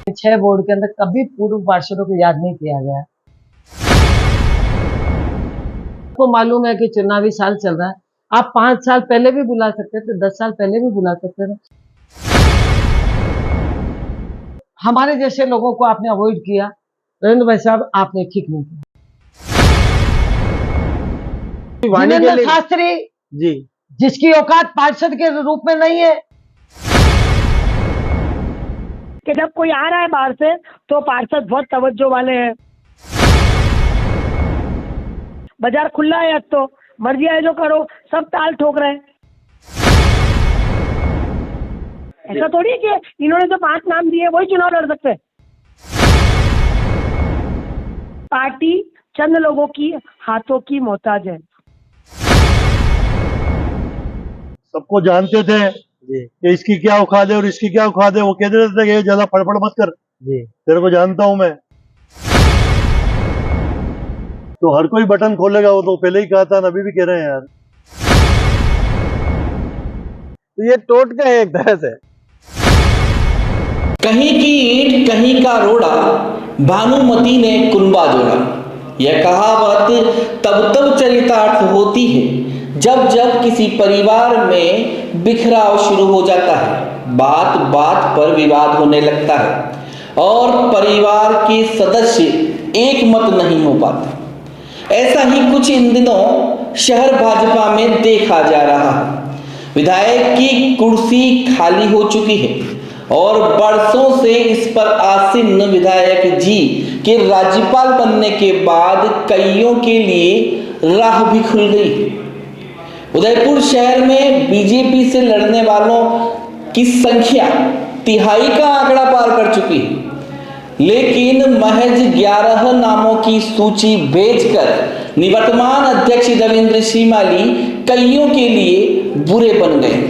6 board के अंदर कभी पूर्व पार्षदों को याद नहीं किया गया। आपको मालूम है कि चुनावी साल चल रहा है, आप 5 साल पहले भी बुला सकते थे, 10 साल पहले भी बुला सकते थे। हमारे जैसे लोगों को आपने अवॉइड किया। नरेंद्र भाई साहब, आपने ठीक नहीं किया। जितेंद्र शास्त्री जी, जिसकी औकात पार्षद के रूप में नहीं है, कि जब कोई आ रहा है बाहर से तो पार्षद बहुत तवज्जो वाले हैं। बाजार खुला है, अब तो मर्जी है जो करो, सब ताल ठोक रहे हैं। ऐसा थोड़ी है कि इन्होंने जो 5 नाम दिए वही चुनाव लड़ सकते हैं। पार्टी चंद लोगों की हाथों की मोहताज है। सबको जानते थे कि इसकी क्या औकात है और इसकी क्या औकात है। वो कहते रहते थे कि ज्यादा फड़फड़ मत कर, तेरे को जानता हूं मैं। तो हर कोई बटन खोलेगा, वो तो पहले ही कहा था, अभी भी कह रहे हैं यार। तो ये टोटका है एक तरह से। कहीं की ईंट कहीं का रोड़ा, भानुमति ने कुनबा जोड़ा। यह कहावत तब तब चरितार्थ होती है जब जब किसी परिवार में बिखराव शुरू हो जाता है, बात बात पर विवाद होने लगता है और परिवार के सदस्य एक मत नहीं हो पाते। ऐसा ही कुछ इन दिनों शहर भाजपा में देखा जा रहा है। विधायक की कुर्सी खाली हो चुकी है और बरसों से इस पर आसीन विधायक जी के राज्यपाल बनने के बाद कईयों के लिए राह भी खुल गई। उदयपुर शहर में बीजेपी से लड़ने वालों की संख्या 3/3 का आंकड़ा पार कर चुकी है, लेकिन महज 11 नामों की सूची भेजकर निवर्तमान अध्यक्ष रविंद्र श्रीमाली कईयों के लिए बुरे बन गए।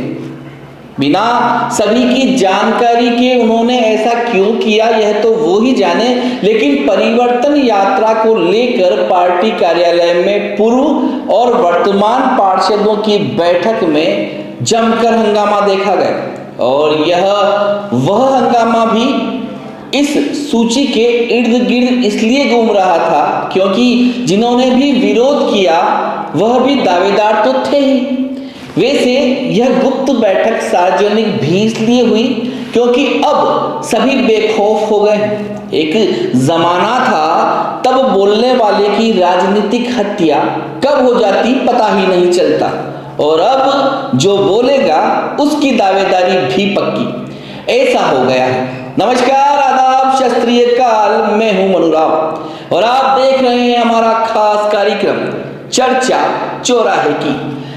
बिना सभी की जानकारी के उन्होंने ऐसा क्यों किया यह तो वो ही जाने, लेकिन परिवर्तन यात्रा को लेकर पार्टी कार्यालय में पूर्व और वर्तमान पार्षदों की बैठक में जमकर हंगामा देखा गया और यह वह हंगामा भी इस सूची के इर्द गिर्द इसलिए घूम रहा था क्योंकि जिन्होंने भी विरोध किया वह भी दावेदार तो थे ही। वैसे यह गुप्त बैठक सार्वजनिक भी इसलिए हुई क्योंकि अब सभी बेखौफ हो गए। एक जमाना था तब बोलने वाले की राजनीतिक हत्या कब हो जाती पता ही नहीं चलता, और अब जो बोलेगा उसकी दावेदारी भी पक्की, ऐसा हो गया है। नमस्कार, आदाब, शास्त्रीय काल, मैं हूं मनुराव और आप देख रहे हैं हमारा खास कार्यक्रम चर्चा चौराहे की,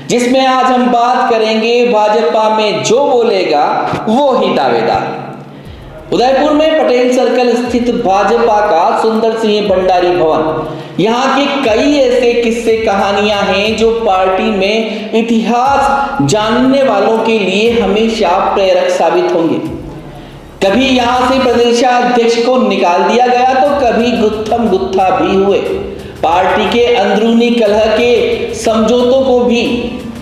जिसमें आज हम बात करेंगे भाजपा में जो बोलेगा वो ही दावेदार। उदयपुर में पटेल सर्कल स्थित भाजपा का सुंदर सिंह भंडारी भवन, यहाँ के कई ऐसे किस्से कहानियां हैं जो पार्टी में इतिहास जानने वालों के लिए हमेशा प्रेरक साबित होंगे। कभी यहाँ से प्रदेशाध्यक्ष को निकाल दिया गया तो कभी गुत्थम गुत्था भी हुए। पार्टी के अंदरूनी कलह के समझौतों को भी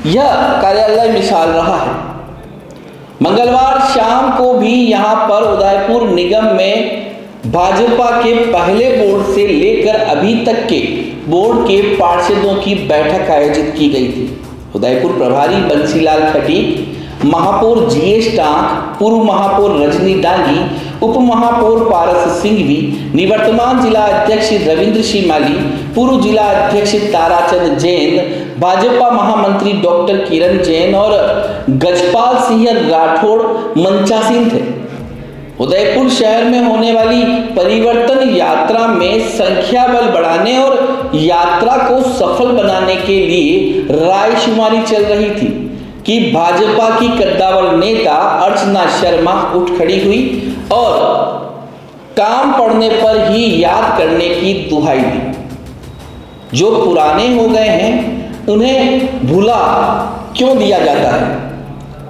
यह कार्यालय मिसाल रहा है। मंगलवार शाम को भी यहाँ पर उदयपुर निगम में भाजपा के पहले बोर्ड से लेकर अभी तक के बोर्ड के पार्षदों की बैठक आयोजित की गई थी। उदयपुर प्रभारी बंसीलाल खटीक, महापौर जीएस टांक, पूर्व महापौर रजनी डांगी, उप महापौर पारस सिंघवी, निवर्तमान जिला अध्यक्ष रविंद्र श्रीमाली, पूर्व जिला अध्यक्ष ताराचंद जैन, भाजपा महामंत्री डॉक्टर किरण जैन और गजपाल सिंह राठौड़ मंचासीन थे। उदयपुर शहर में होने वाली परिवर्तन यात्रा में संख्या बल बढ़ाने और यात्रा को सफल बनाने के लिए रायशुमारी चल रही थी कि भाजपा की कद्दावर नेता अर्चना शर्मा उठ खड़ी हुई और काम पड़ने पर ही याद करने की दुहाई दी। जो पुराने हो गए हैं उन्हें भुला क्यों दिया जाता है?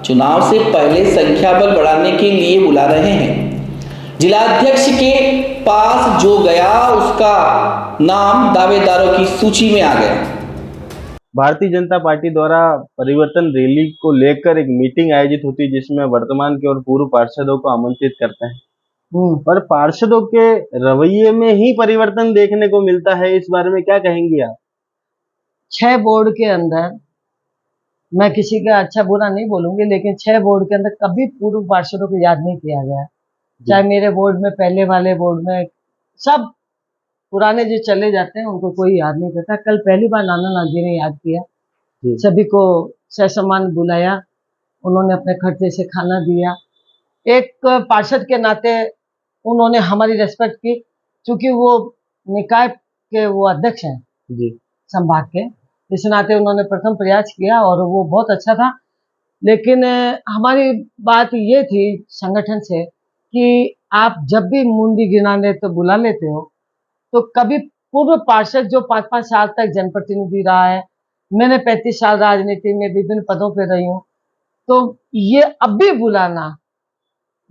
चुनाव से पहले संख्या बल बढ़ाने के लिए बुला रहे हैं। जिलाध्यक्ष के पास जो गया उसका नाम दावेदारों की सूची में आ गया। भारतीय जनता पार्टी द्वारा परिवर्तन रैली को लेकर एक मीटिंग आयोजित होती है जिसमें वर्तमान के और पूर्व पार्षदों को आमंत्रित करते हैं। पर पार्षदों के रवैये में ही परिवर्तन देखने को मिलता है, इस बारे में क्या कहेंगी आप? 6 बोर्ड के अंदर, मैं किसी का अच्छा बुरा नहीं बोलूंगी, लेकिन 6 बोर्ड के अंदर कभी पूर्व पार्षदों को याद नहीं किया गया। चाहे मेरे बोर्ड में, पहले वाले बोर्ड में, सब पुराने जो चले जाते हैं उनको कोई याद नहीं करता। कल पहली बार नाना नाथ जी ने याद किया, सभी को ससम्मान बुलाया, उन्होंने अपने खर्चे से खाना दिया। एक पार्षद के नाते उन्होंने हमारी रेस्पेक्ट की, क्योंकि वो निकाय के वो अध्यक्ष हैं जी। संभाग के, इस नाते उन्होंने प्रथम प्रयास किया और वो बहुत अच्छा था। लेकिन हमारी बात ये थी संगठन से कि आप जब भी मुंडी गिनाने तो बुला लेते हो, तो कभी पूर्व पार्षद जो 5-5 साल तक जनप्रतिनिधि रहा है, मैंने 35 साल राजनीति में विभिन्न पदों पे रही हूँ, तो ये अब भी बुलाना,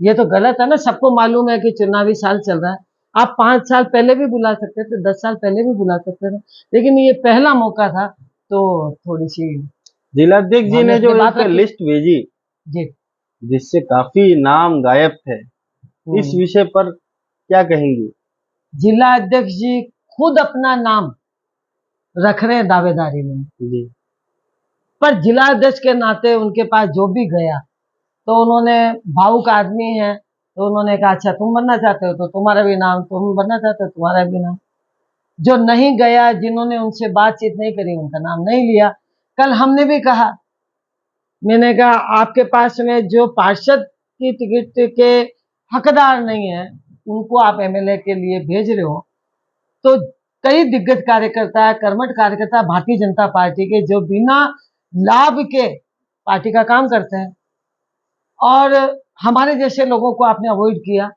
ये तो गलत है ना। सबको मालूम है कि चुनावी साल चल रहा है, आप 5 साल पहले भी बुला सकते थे, 10 साल पहले भी बुला सकते थे, लेकिन ये पहला मौका था, तो थोड़ी सी जिलाध्यक्ष जी ने जो बात एक लिस्ट भेजी, जी, जिससे काफी नाम गायब थे, इस विषय पर क्या कहेंगी? जिला अध्यक्ष जी खुद अपना नाम रख रहे हैं दावेदारी में जी। पर जिला अध्यक्ष के नाते उनके पास जो भी गया, तो उन्होंने, भावुक आदमी है, तो उन्होंने कहा अच्छा तुम बनना चाहते हो तो तुम्हारा भी नाम, तुम बनना चाहते हो तुम्हारा भी नाम। जो नहीं गया, जिन्होंने उनसे बातचीत नहीं करी, उनका नाम नहीं लिया। कल हमने भी कहा, मैंने कहा आपके पास में जो पार्षद की टिकट के हकदार नहीं है, उनको आप एमएलए के लिए भेज रहे हो, तो कई दिग्गज कार्यकर्ता, कर्मठ कार्यकर्ता भारतीय जनता पार्टी के, जो बिना लाभ के पार्टी का काम करते हैं, और हमारे जैसे लोगों को आपने अवॉइड किया।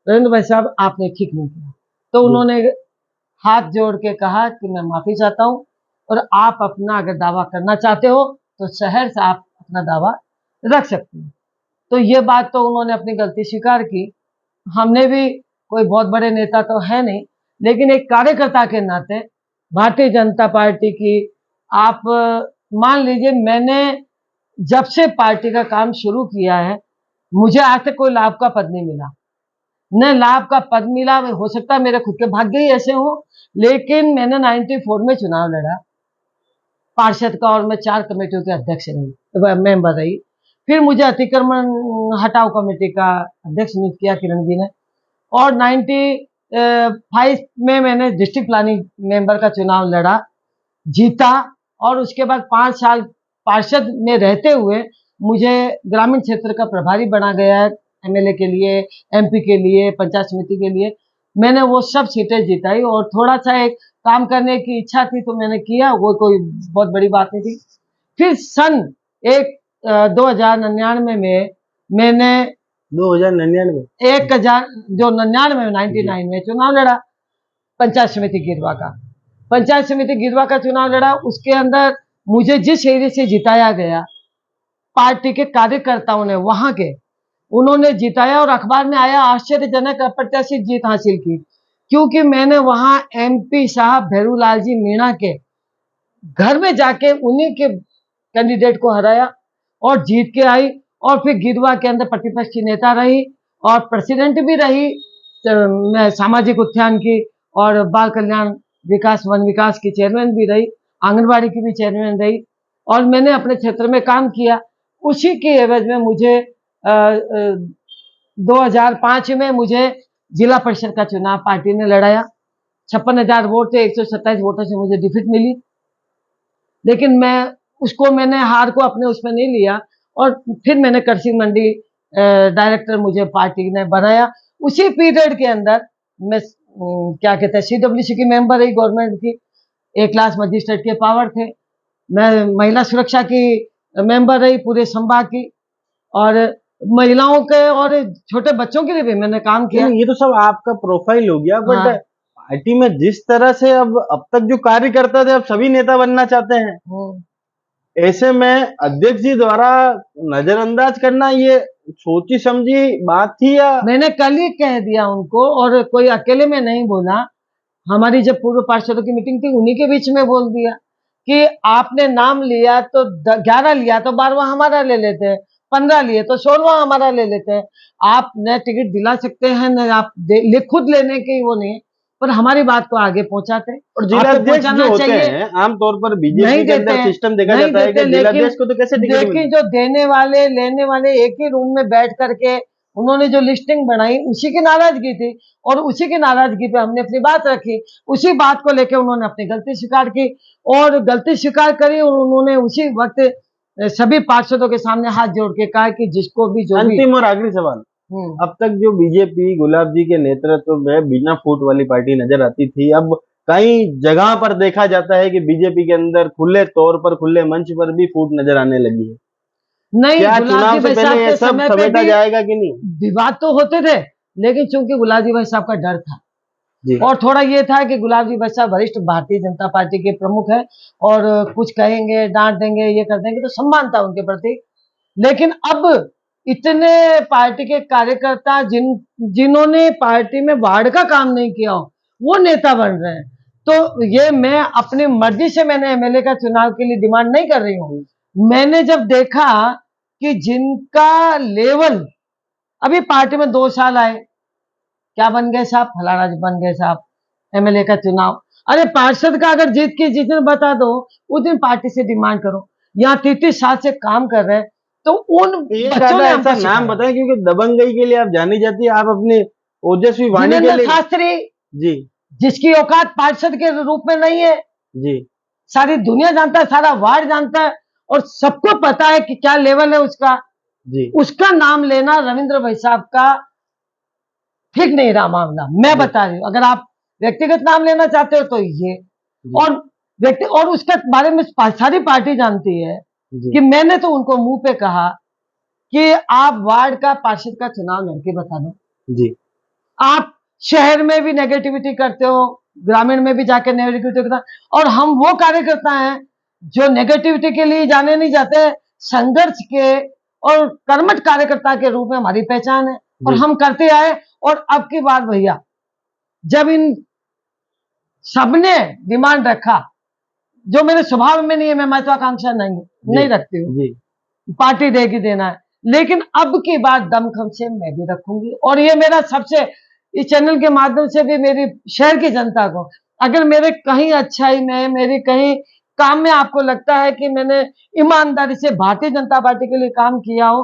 नरेंद्र भाई साहब, आपने ठीक नहीं किया। तो उन्होंने हाथ जोड़ के कहा कि मैं माफी चाहता हूं, और आप अपना अगर दावा करना चाहते हो तो शहर से आप अपना दावा रख सकते हैं। तो ये बात तो उन्होंने अपनी गलती स्वीकार की। हमने भी कोई बहुत बड़े नेता तो है नहीं, लेकिन एक कार्यकर्ता के नाते भारतीय जनता पार्टी की, आप मान लीजिए, मैंने जब से पार्टी का काम शुरू किया है, मुझे आज तक कोई लाभ का पद नहीं मिला, न लाभ का पद मिला। हो सकता है मेरे खुद के भाग्य ही ऐसे हो, लेकिन मैंने 94 में चुनाव लड़ा पार्षद का, और मैं 4 कमेटियों के अध्यक्ष रही, मेंबर रही। फिर मुझे अतिक्रमण हटाओ कमेटी का अध्यक्ष नियुक्त किया किरण जी ने, और 95 में मैंने डिस्ट्रिक्ट प्लानिंग मेंबर का चुनाव लड़ा, जीता, और उसके बाद 5 साल पार्षद में रहते हुए मुझे ग्रामीण क्षेत्र का प्रभारी बना गया है, एमएलए के लिए, एमपी के लिए, पंचायत समिति के लिए। मैंने वो सब सीटें जिताई, और थोड़ा सा एक काम करने की इच्छा थी तो मैंने किया, वो कोई बहुत बड़ी बात नहीं थी। फिर सन 2099 में मैंने 99 में चुनाव लड़ा, पंचायत समिति गिरवा का। पंचायत समिति गिरवा का चुनाव लड़ा, उसके अंदर मुझे जिस एरिया से जिताया गया, पार्टी के कार्यकर्ताओं ने, वहां के, उन्होंने जिताया, और अखबार में आया आश्चर्यजनक अप्रत्याशित जीत हासिल की, क्योंकि मैंने वहां एमपी साहब भैरूलाल जी मीणा के घर में जाके उन्हीं के कैंडिडेट को हराया और जीत के आई, और फिर गिरवा के अंदर प्रतिपक्ष की नेता रही, और प्रेसिडेंट भी रही, मैं सामाजिक उत्थान की और बाल कल्याण विकास, वन विकास की चेयरमैन भी रही, आंगनबाड़ी की भी चेयरमैन रही, और मैंने अपने क्षेत्र में काम किया। उसी के एवज में मुझे 2005 में मुझे जिला परिषद का चुनाव पार्टी ने लड़ाया। 56,000 वोट थे, 127 वोटों से मुझे डिफीट मिली, लेकिन मैंने हार को अपने उसमें नहीं लिया, और फिर मैंने कृषि मंडी डायरेक्टर मुझे पार्टी ने बनाया। उसी पीरियड के अंदर मैं क्या कहते हैं, CWC की मेंबर रही गवर्नमेंट की, 1 क्लास मजिस्ट्रेट के पावर थे। मैं महिला सुरक्षा की मेंबर रही पूरे संभाग की, और महिलाओं के और छोटे बच्चों के लिए भी मैंने काम किया। ये तो सब आपका प्रोफाइल हो गया, बट हाँ। पार्टी में जिस तरह से अब तक जो कार्यकर्ता थे, अब सभी नेता बनना चाहते हैं, ऐसे में अध्यक्ष जी द्वारा नजरअंदाज करना ये सोची समझी बात थी, या? मैंने कल ही कह दिया उनको, और कोई अकेले में नहीं बोला, हमारी जब पूर्व पार्षदों की मीटिंग थी उन्हीं के बीच में बोल दिया कि आपने नाम लिया तो 11 लिया तो 12वां हमारा ले लेते, 15 लिए तो 16वां हमारा ले लेते हैं। आप न टिकट दिला सकते हैं न आप खुद लेने की वो नहीं है, पर हमारी बात को आगे पहुंचाते और आपको जिलाध्यक्ष जो पहुंचाना होते चाहिए। हैं आमतौर पर नहीं बीजेपी के देते अंदर हैं, सिस्टम देखा नहीं जाता है देते, कि जिलाध्यक्ष को तो कैसे टिकट लेकिन मिलती जो देने वाले लेने वाले एक ही रूम में बैठ करके उन्होंने जो लिस्टिंग बनाई उसी की नाराजगी थी, और उसी की नाराजगी पे हमने अपनी बात रखी। उसी बात को लेकर उन्होंने अपनी गलती स्वीकार की, और गलती स्वीकार करी, और उन्होंने उसी वक्त सभी पार्षदों के सामने हाथ जोड़ के कहा कि जिसको भी जो भी अंतिम और आखिरी सवाल, अब तक जो बीजेपी गुलाब जी के नेतृत्व में बिना फूट वाली पार्टी नजर आती थी, अब कई जगह पर देखा जाता है कि बीजेपी के अंदर खुले तौर पर खुले मंच पर भी फूट नजर आने लगी है। नहीं, क्या गुलाब चुनाव जी से भाई पहले साहब ये के सब समय पे समेटा भी जाएगा कि नहीं? विवाद तो होते थे, लेकिन चूंकि गुलाब जी भाई साहब का डर था, जी और थोड़ा ये था कि गुलाब जी भाई साहब वरिष्ठ भारतीय जनता पार्टी के प्रमुख है, और कुछ कहेंगे, डांट देंगे, ये कर देंगे, तो सम्मान था उनके प्रति। लेकिन अब इतने पार्टी के कार्यकर्ता जिन्होंने पार्टी में वार्ड का काम नहीं किया हो, वो नेता बन रहे हैं। तो ये मैं अपनी मर्जी से मैंने एमएलए का चुनाव के लिए डिमांड नहीं कर रही हूँ। मैंने जब देखा कि जिनका लेवल, अभी पार्टी में 2 साल आए, क्या बन गए साहब? फलाना जी बन गए साहब एमएलए का चुनाव। अरे पार्षद का अगर जीत की जिस दिन बता दो, उस दिन पार्टी से डिमांड करो। यहाँ 33 साल से काम कर रहे हैं, तो उन एक बच्चों आधा ने ऐसा हमको नाम सिखाया। बताएं, क्योंकि दबंगई के लिए आप जानी जाती है, आप अपनी ओजस्वी वाणी के जिनेंद्र लिए। शास्त्री, जी जिसकी औकात पार्षद के रूप में नहीं है, जी सारी दुनिया जानता है, सारा वार्ड जानता है, और सबको पता है कि क्या लेवल है उसका। जी उसका नाम लेना रविंद्र भाई साहब का ठीक नहीं रहा मामला, मैं बता रही हूँ। अगर आप व्यक्तिगत नाम लेना चाहते हो तो ये, और व्यक्ति, और उसके बारे में सारी पार्टी जानती है जी कि मैंने तो उनको मुंह पे कहा कि आप वार्ड का पार्षद का चुनाव लड़के बता दो। जी आप शहर में भी नेगेटिविटी करते हो, ग्रामीण में भी जाके नेगेटिविटी करते हो, और हम वो कार्यकर्ता हैं जो नेगेटिविटी के लिए जाने नहीं जाते, संघर्ष के और कर्मठ कार्यकर्ता के रूप में हमारी पहचान है, और हम करते आए। और अब की बात भैया, जब इन सबने डिमांड रखा, जो मेरे स्वभाव में नहीं है, मैं महत्वाकांक्षा नहीं रखती हूँ, जी पार्टी देगी देना है, लेकिन अब की बात दमखम से मैं भी रखूंगी। और ये मेरा सबसे, इस चैनल के माध्यम से भी मेरी शहर की जनता को, अगर मेरे कहीं अच्छाई में, मेरी कहीं काम में आपको लगता है कि मैंने ईमानदारी से भारतीय जनता पार्टी के लिए काम किया हो,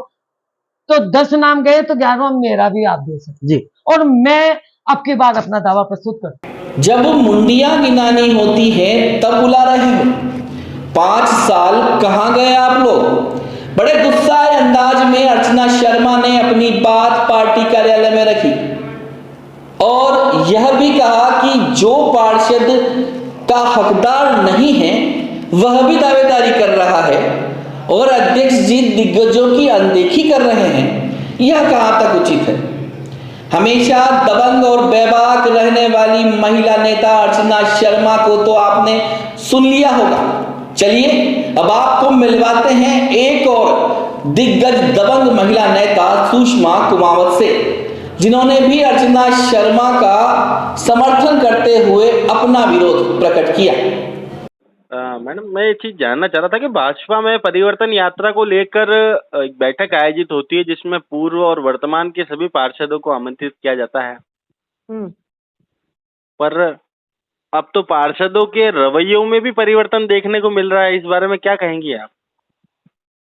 तो 10 नाम गए तो 11वां मेरा भी आप दे सकते। जी और मैं अब की बार अपना दावा प्रस्तुत करता हूं। जब मुंडियां गिनानी होती है तब बुला रहे हो, 5 साल कहाँ गए आप लोग? बड़े गुस्साए अंदाज में अर्चना शर्मा ने अपनी बात पार्टी कार्यालय में रखी, और यह भी कहा कि जो पार्षद का हकदार नहीं है वह भी दावेदारी कर रहा है, और अध्यक्ष जी दिग्गजों की अनदेखी कर रहे हैं। यह कहां तक उचित है? हमेशा दबंग और बेबाक रहने वाली महिला नेता अर्चना शर्मा को तो आपने सुन लिया होगा। चलिए अब आपको मिलवाते हैं एक और दिग्गज दबंग महिला नेता सुषमा कुमावत से, जिन्होंने भी अर्चना शर्मा का समर्थन करते हुए अपना विरोध प्रकट किया। मैडम, मैं ये चीज जानना चाह रहा था कि भाजपा में परिवर्तन यात्रा को लेकर एक बैठक आयोजित होती है जिसमें पूर्व और वर्तमान के सभी पार्षदों को आमंत्रित किया जाता है, पर अब तो पार्षदों के रवैयों में भी परिवर्तन देखने को मिल रहा है। इस बारे में क्या कहेंगी आप?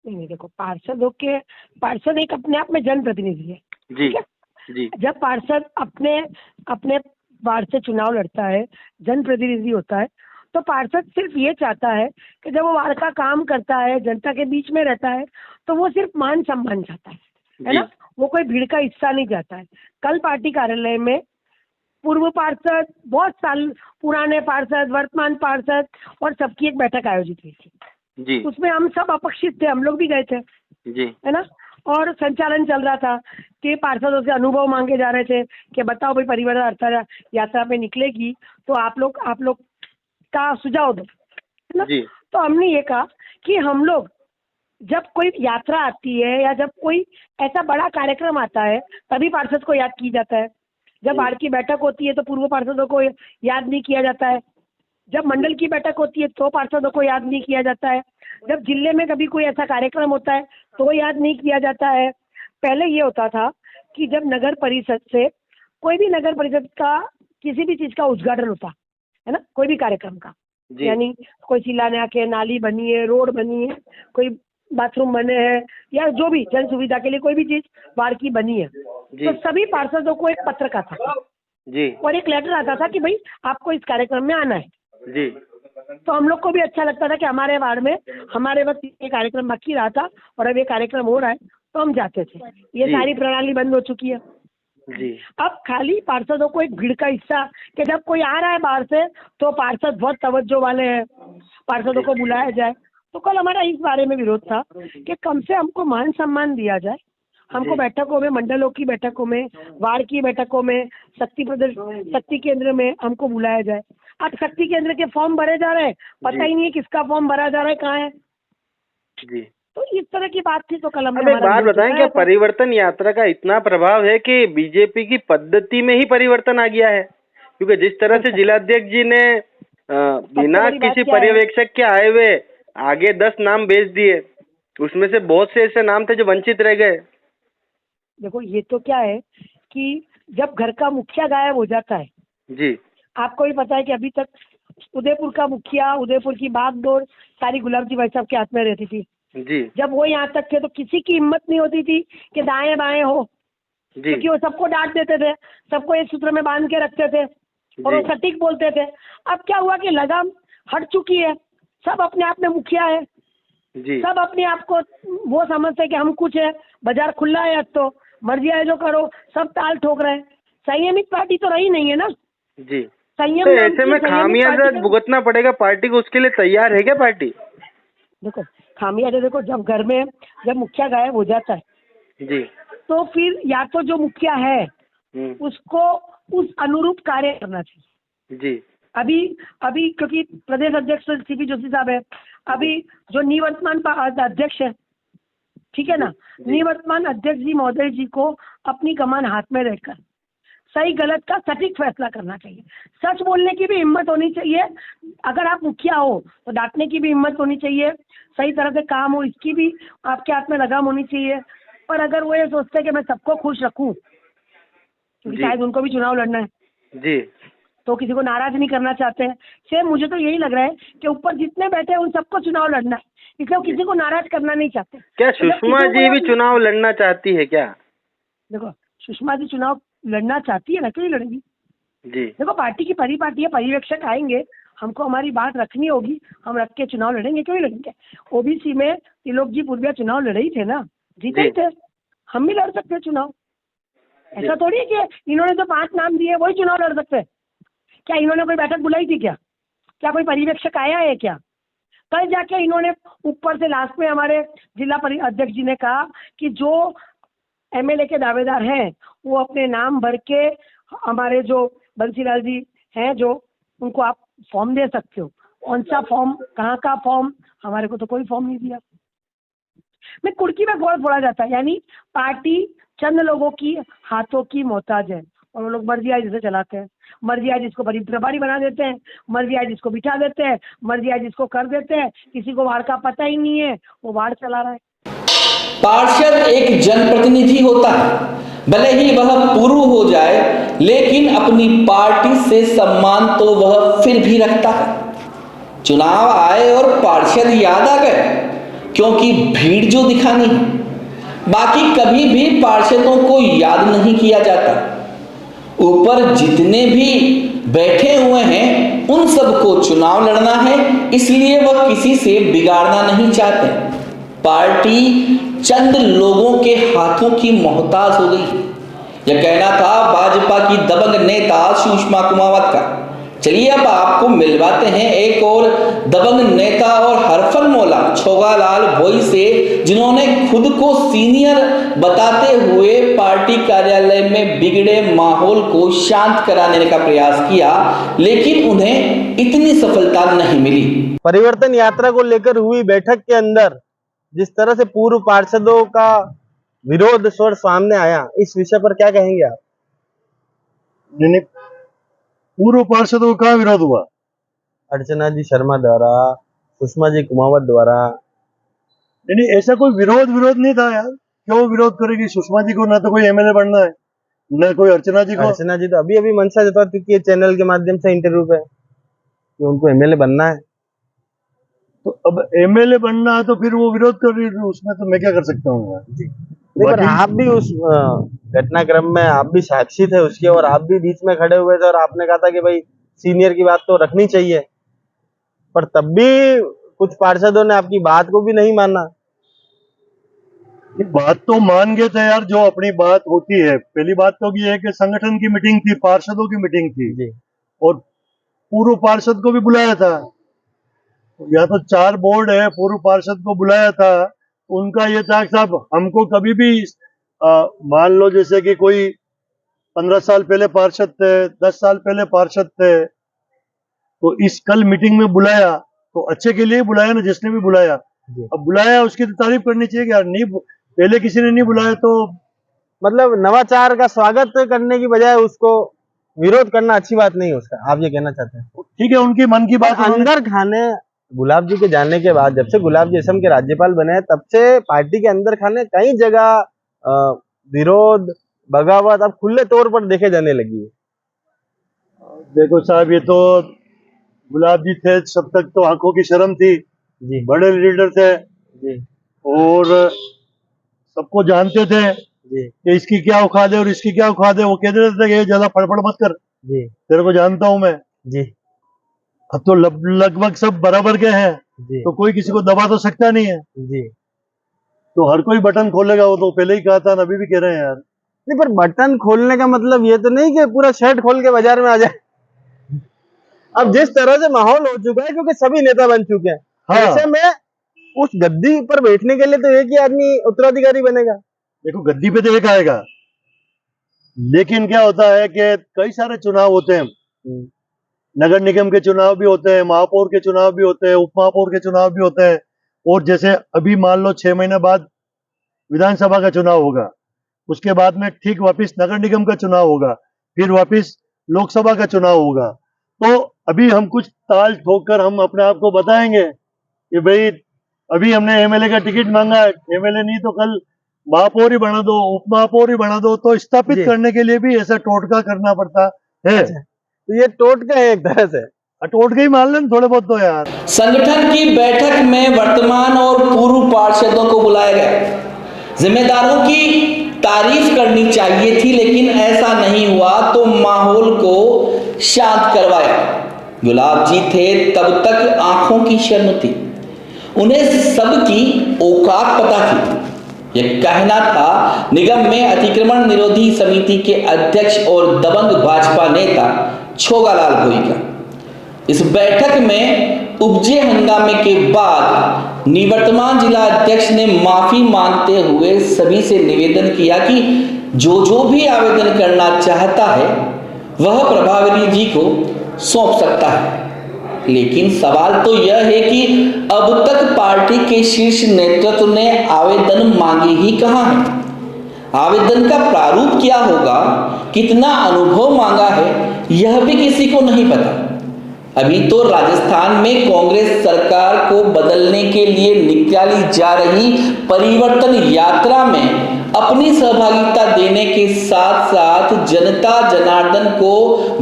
नहीं देखो, पार्षद एक अपने आप में जनप्रतिनिधि है। जी ठीक है? जी जब पार्षद अपने अपने वार्ड से चुनाव लड़ता है, जनप्रतिनिधि होता है, तो पार्षद सिर्फ ये चाहता है कि जब वो वार्ड का काम करता है, जनता के बीच में रहता है, तो वो सिर्फ मान सम्मान चाहता है ना? वो कोई भीड़ का हिस्सा नहीं चाहता है। कल पार्टी कार्यालय में पूर्व पार्षद, बहुत साल पुराने पार्षद, वर्तमान पार्षद और सबकी एक बैठक आयोजित हुई थी। जी उसमें हम सब अपेक्षित थे, हम लोग भी गए थे, जी है ना? और संचालन चल रहा था कि पार्षदों से अनुभव मांगे जा रहे थे कि बताओ भाई, परिवर्तन यात्रा पे निकलेगी तो आप लोग का सुझाव दो, है ना? जी तो हमने ये कहा कि हम लोग जब कोई यात्रा आती है या जब कोई ऐसा बड़ा कार्यक्रम आता है तभी पार्षद को याद की जाता है। जब वार्ड की बैठक होती है तो पूर्व पार्षदों को याद नहीं किया जाता है। जब मंडल की बैठक होती है तो पार्षदों को याद नहीं किया जाता है। जब जिले में कभी कोई ऐसा कार्यक्रम होता है तो याद नहीं किया जाता है। पहले ये होता था कि जब नगर परिषद से कोई भी नगर परिषद का किसी भी चीज का उद्घाटन होता है ना, कोई भी कार्यक्रम का, जी यानी कोई शिलान्यास है, नाली बनी है, रोड बनी है, कोई बाथरूम बने हैं, या जो भी जन सुविधा के लिए कोई भी चीज बाहर की बनी है, जी तो सभी पार्षदों को एक पत्र का था जी और एक लेटर आता था कि भाई आपको इस कार्यक्रम में आना है। जी तो हम लोग को भी अच्छा लगता था कि हमारे वार्ड में हमारे वक्त ये कार्यक्रम बाकी रहा था और अब ये कार्यक्रम हो रहा है, तो हम जाते थे। ये जी। सारी प्रणाली बंद हो चुकी है। जी अब खाली पार्षदों को एक भीड़ का हिस्सा कि जब कोई आ रहा है बाहर से तो पार्षद बहुत तवज्जो वाले हैं, पार्षदों को बुलाया जाए। तो कल हमारा इस बारे में विरोध था कि कम से हमको मान सम्मान दिया जाए, हमको जी। बैठकों में, मंडलों की बैठकों में, वार्ड की बैठकों में, शक्ति केंद्र में हमको बुलाया जाए। अब शक्ति केंद्र के फॉर्म भरे जा रहे हैं, पता जी। ही नहीं है किसका फॉर्म भरा जा रहा है, कहाँ है। जी तो इस तरह की बात थी, तो कल हमने अब एक हमारा बात विरोध बताएं, क्या जताया था। परिवर्तन यात्रा का इतना प्रभाव है कि बीजेपी की पद्धति में ही परिवर्तन आ गया है? क्योंकि जिस तरह से जिलाध्यक्ष जी ने बिना बड़ी बात किसी क्या है? पर्यवेक्षक के आए हुए आगे 10 नाम भेज दिए, उसमें से बहुत से ऐसे नाम थे जो वंचित रह गए। देखो ये तो क्या है कि जब घर का मुखिया गायब हो जाता है, जी आपको भी पता है कि अभी तक उदयपुर का मुखिया, उदयपुर की बागडोर सारी गुलाब जी भाई साहब के हाथ में रहती थी। जी जब वो यहाँ तक थे तो किसी की हिम्मत नहीं होती थी कि दाएं बाएं हो, जी क्योंकि वो सबको डांट देते थे, सबको एक सूत्र में बांध के रखते थे और वो जी सटीक बोलते थे। अब क्या हुआ कि लगाम हट चुकी है, सब अपने आप में मुखिया है, जी सब अपने आप को वो समझते हैं कि हम कुछ है, बाजार खुला है, अब तो मर्जी है जो करो, सब ताल ठोक रहे हैं। संयमित पार्टी तो रही नहीं है ना। जी संयम तो नाम ऐसे की में संयमित खामियाजा पार्टी का, भुगतना पड़ेगा पार्टी को, उसके लिए तैयार है क्या पार्टी? देखो खामियाजा, देखो जब घर में जब मुखिया गायब हो जाता है जी तो फिर या तो जो मुखिया है हम्म। उसको उस अनुरूप कार्य करना चाहिए। जी अभी अभी क्योंकि प्रदेश अध्यक्ष सीपी जोशी साहब है, अभी जो निवर्तमान अध्यक्ष है, ठीक है ना, निवर्तमान अध्यक्ष जी महोदय जी को अपनी कमान हाथ में रहकर सही गलत का सटीक फैसला करना चाहिए। सच बोलने की भी हिम्मत होनी चाहिए, अगर आप मुखिया हो तो डांटने की भी हिम्मत होनी चाहिए, सही तरह से काम हो इसकी भी आपके हाथ में लगाम होनी चाहिए। पर अगर वो ये सोचते हैं कि मैं सबको खुश रखूं, क्योंकि जी। शायद उनको भी चुनाव लड़ना है, जी तो किसी को नाराज नहीं करना चाहते हैं। सेम मुझे तो यही लग रहा है कि ऊपर जितने बैठे हैं उन सबको चुनाव लड़ना है, इसलिए वो किसी को नाराज करना नहीं चाहते। क्या तो जब सुषमा किसी को जी भी आप- चुनाव लड़ना चाहती है क्या? देखो सुषमा जी चुनाव लड़ना चाहती है ना, क्यों नहीं लड़ेगी। जी देखो पार्टी की परिपाटी है, पर्यवेक्षक आएंगे, हमको हमारी बात रखनी होगी, हम रख के चुनाव लड़ेंगे, क्यों नहीं लड़ेंगे। ओबीसी में त्रिलोक जी पूर्विया चुनाव लड़े ही थे ना, जीते ही जी। थे, हम भी लड़ सकते हैं चुनाव। ऐसा थोड़ी है कि इन्होंने जो 5 नाम दिए वही चुनाव लड़ सकते हैं। क्या इन्होंने कोई बैठक बुलाई थी क्या कोई पर्यवेक्षक आया है क्या? कल जाके इन्होंने ऊपर से लास्ट में हमारे जिला अध्यक्ष जी ने कहा कि जो एमएलए के दावेदार हैं वो अपने नाम भर के, हमारे जो बंसीलाल जी हैं जो, उनको आप फॉर्म दे सकते हो। कौन सा फॉर्म, कहाँ का फॉर्म, हमारे को तो कोई फॉर्म नहीं दिया। मैं कुर्की में गोल फोड़ा जाता है, यानी पार्टी चंद लोगों की हाथों की मोहताज है और वो लोग मर्जी आज जिसे चलाते हैं, मर्जी आज जिसको प्रभारी बना देते हैं, मर्जी आज जिसको बिठा देते हैं, मर्जी आज जिसको कर देते हैं, किसी को वार्ड का पता ही नहीं है, वो वार्ड चला रहा है। पार्षद एक जनप्रतिनिधि होता है, भले ही वह पूर्व हो जाए लेकिन अपनी पार्टी से सम्मान तो वह फिर भी रखता है। चुनाव आए और पार्षद याद आ गए क्योंकि भीड़ जो दिखानी है, बाकी कभी भी पार्षदों को याद नहीं किया जाता। ऊपर जितने भी बैठे हुए हैं उन सबको चुनाव लड़ना है, इसलिए वह किसी से बिगाड़ना नहीं चाहते। पार्टी चंद लोगों के हाथों की मोहताज हो गई। यह कहना था भाजपा की दबंग नेता सुषमा कुमावत का। चलिए अब आपको मिलवाते हैं एक और दबंग नेता और हरफन मौला छोगालाल भोई से, जिन्होंने खुद को सीनियर बताते हुए पार्टी कार्यालय में बिगड़े माहौल को शांत कराने का प्रयास किया, लेकिन उन्हें इतनी सफलता नहीं मिली। परिवर्तन यात्रा को लेकर हुई बैठक के अंदर जिस तरह से पूर्व पार्षदों का विरोध स्वर सामने आया, इस विषय पर क्या कहेंगे आप? नहीं, पूर्व पार्षदों का विरोध हुआ? अर्चना जी शर्मा द्वारा, सुषमा जी कुमावत द्वारा। नहीं, ऐसा कोई विरोध नहीं था यार। क्यों विरोध करेगी सुषमा जी को? ना तो कोई एमएलए बनना है, न कोई अर्चना जी को। अर्चना जी तो अभी मंशा जता चुकी है चैनल के माध्यम से इंटरव्यू पे कि उनको एमएलए बनना है। तो अब एमएलए बनना है तो फिर वो विरोध कर रही है, उसमें तो मैं क्या कर सकता हूँ यार। नहीं, पर आप भी उस घटनाक्रम में आप भी साक्षी थे उसके, और आप भी बीच में खड़े हुए थे और आपने कहा था कि भाई सीनियर की बात तो रखनी चाहिए, पर तब भी कुछ पार्षदों ने आपकी बात को भी नहीं माना। ये बात तो मान गए थे यार, जो अपनी बात होती है। पहली बात तो ये है कि संगठन की मीटिंग थी, पार्षदों की मीटिंग थी जी। और पूर्व पार्षद को भी बुलाया था। या तो 4 बोर्ड है, पूर्व पार्षद को बुलाया था। उनका ये था कि साहब हमको कभी भी मान लो जैसे कि कोई 15 साल पहले पार्षद थे, 10 साल पहले पार्षद थे, तो इस कल मीटिंग में बुलाया तो अच्छे के लिए बुलाया ना, जिसने भी बुलाया। अब बुलाया उसकी तो तारीफ करनी चाहिए कि यार, नहीं पहले किसी ने नहीं बुलाया तो मतलब नवाचार का स्वागत करने की बजाय उसको विरोध करना अच्छी बात नहीं है उसका, आप ये कहना चाहते हैं? ठीक है, उनकी मन की बात। अंदर खाने गुलाब जी के जाने के बाद, जब से गुलाब जी असम के राज्यपाल बने हैं, तब से पार्टी के अंदर खाने कई जगह विरोध बगावत अब खुले तौर पर देखे जाने लगी है। देखो साहब, ये तो गुलाब जी थे सब तक तो आंखों की शर्म थी जी। बड़े लीडर थे जी। और सबको जानते थे जी। कि इसकी क्या औकात है और इसकी क्या औकात है। वो कहते थे कि ये ज्यादा फड़फड़ मत कर, जी। तेरे को जानता हूं मैं। जी। अब तो लगभग सब बराबर के हैं, तो कोई किसी को दबा तो सकता नहीं है। जी। तो हर कोई बटन खोलेगा, वो तो पहले ही कहा था, अभी भी कह रहे हैं यार। नहीं, पर बटन खोलने का मतलब ये तो नहीं कि पूरा शर्ट खोल के बाजार में आ जाए। अब जिस तरह से माहौल हो चुका है, क्योंकि सभी नेता बन चुके हैं, हाँ। ऐसे में उस गद्दी पर बैठने के लिए तो एक ही आदमी उत्तराधिकारी बनेगा। देखो, गद्दी पे तो एक आएगा, लेकिन क्या होता है कि कई सारे चुनाव होते हैं। नगर निगम के चुनाव भी होते हैं, महापौर के चुनाव भी होते हैं, उप महापौर के चुनाव भी होते हैं। और जैसे अभी मान लो 6 महीने बाद विधानसभा का चुनाव होगा, उसके बाद में ठीक वापिस नगर निगम का चुनाव होगा, फिर वापिस लोकसभा का चुनाव होगा। तो अभी हम कुछ ताल ठोक हम अपने आप को बताएंगे कि भाई अभी हमने एमएलए का टिकट मांगा है, एमएलए नहीं तो कल महापौर ही बना दो, उप महापौर ही बना दो। तो स्थापित करने के लिए भी ऐसा टोटका करना पड़ता है। तो ये टोटका है एक तरह से, टोटका ही मान लें थोड़े बहुत तो यार। संगठन की बैठक में वर्तमान और पूर्व पार्षदों को बुलाया गया। जिम्मेदारों की तारीफ करनी चाहिए थी, लेकिन ऐसा नहीं हुआ तो माहौल को शांत करवाया। गुलाब जी थे तब तक आंखों की शर्म थी, उन्हें सबकी औकात पता थी। यह कहना था निगम में अतिक्रमण निरोधी समिति के अध्यक्ष और दबंग भाजपा नेता छोगालाल भोई का। इस बैठक में उपजे हंगामे के बाद निवर्तमान जिला अध्यक्ष ने माफी मांगते हुए सभी से निवेदन किया कि जो भी आवेदन करना चाहता है वह प्रभावरी जी को सौंप सकता है। लेकिन सवाल तो यह है कि अब तक पार्टी के शीर्ष नेतृत्व ने आवेदन मांगे ही कहां है? आवेदन का प्रारूप क्या होगा, कितना अनुभव मांगा है, यह भी किसी को नहीं पता। अभी तो राजस्थान में कांग्रेस सरकार को बदलने के लिए निकाली जा रही परिवर्तन यात्रा में अपनी सहभागिता देने के साथ साथ जनता जनार्दन को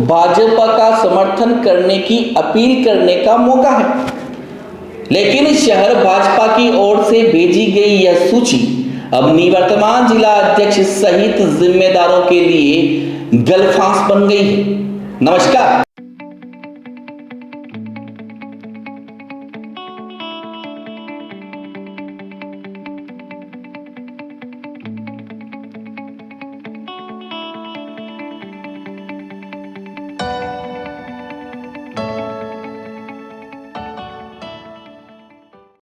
भाजपा का समर्थन करने की अपील करने का मौका है। लेकिन शहर भाजपा की ओर से भेजी गई यह सूची अब निवर्तमान जिला अध्यक्ष सहित जिम्मेदारों के लिए गलफांस बन गई है। नमस्कार।